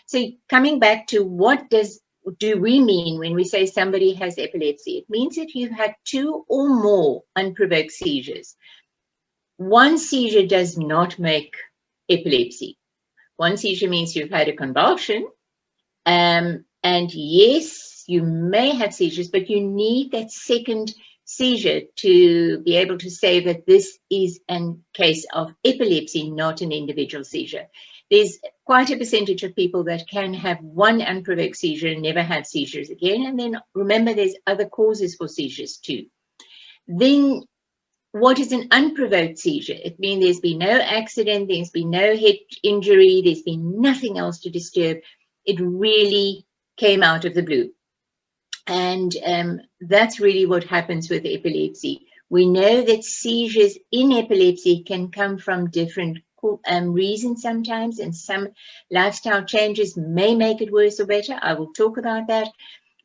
So coming back to what do we mean when we say somebody has epilepsy? It means that you've had 2 or more unprovoked seizures. One seizure does not make epilepsy. One seizure means you've had a convulsion, and yes, you may have seizures, but you need that second seizure to be able to say that this is a case of epilepsy, not an individual seizure. There's quite a percentage of people that can have one unprovoked seizure and never have seizures again. And then remember, there's other causes for seizures too. Then what is an unprovoked seizure? It means there's been no accident, there's been no head injury, there's been nothing else to disturb. It really came out of the blue. And that's really what happens with epilepsy. We know that seizures in epilepsy can come from different reasons sometimes, and some lifestyle changes may make it worse or better. I will talk about that.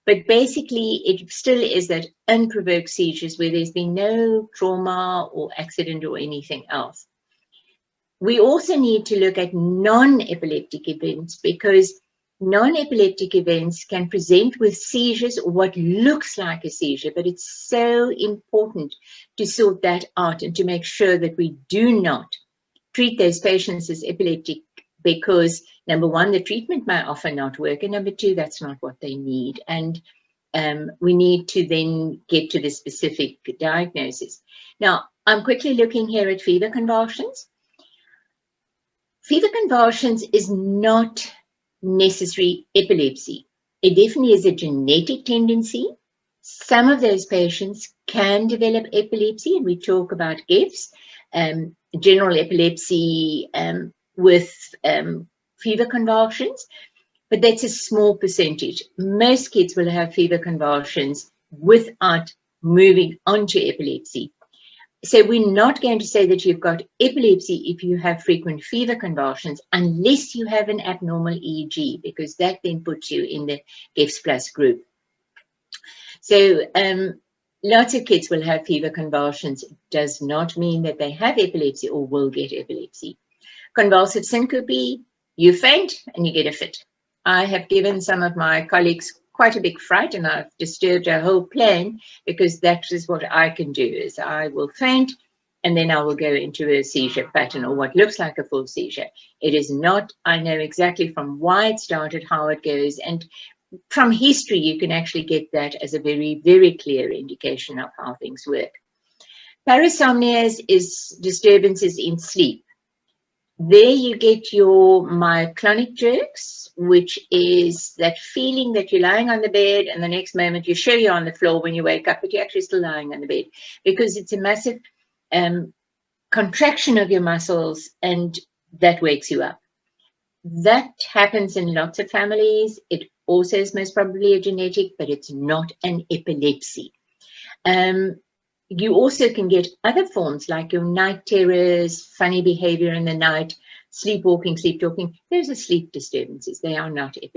But basically, it still is that unprovoked seizures where there's been no trauma or accident or anything else. We also need to look at non-epileptic events, because non-epileptic events can present with seizures or what looks like a seizure, but it's so important to sort that out and to make sure that we do not treat those patients as epileptic, because number one, the treatment may often not work, and number two, that's not what they need. And we need to then get to the specific diagnosis. Now, I'm quickly looking here at fever convulsions. Fever convulsions is not necessary epilepsy. It definitely is a genetic tendency. Some of those patients can develop epilepsy, and we talk about GEFs, general epilepsy with fever convulsions, but that's a small percentage. Most kids will have fever convulsions without moving on to epilepsy. So we're not going to say that you've got epilepsy if you have frequent fever convulsions, unless you have an abnormal EEG, because that then puts you in the GEFs plus group. So lots of kids will have fever convulsions. It does not mean that they have epilepsy or will get epilepsy. Convulsive syncope, you faint and you get a fit. I have given some of my colleagues quite a big fright, and I've disturbed a whole plane, because that is what I can do, is I will faint and then I will go into a seizure pattern, or what looks like a full seizure. It is not. I know exactly from why it started, how it goes, and from history you can actually get that as a very, very clear indication of how things work. Parasomnia is disturbances in sleep. There you get your myoclonic jerks, which is that feeling that you're lying on the bed and the next moment you're sure you're on the floor when you wake up, but you're actually still lying on the bed, because it's a massive contraction of your muscles, and that wakes you up. That happens in lots of families. It also is most probably a genetic, but it's not an epilepsy. You also can get other forms like your night terrors, funny behavior in the night, sleepwalking, sleep talking. Those are sleep disturbances. They are not epilepsy.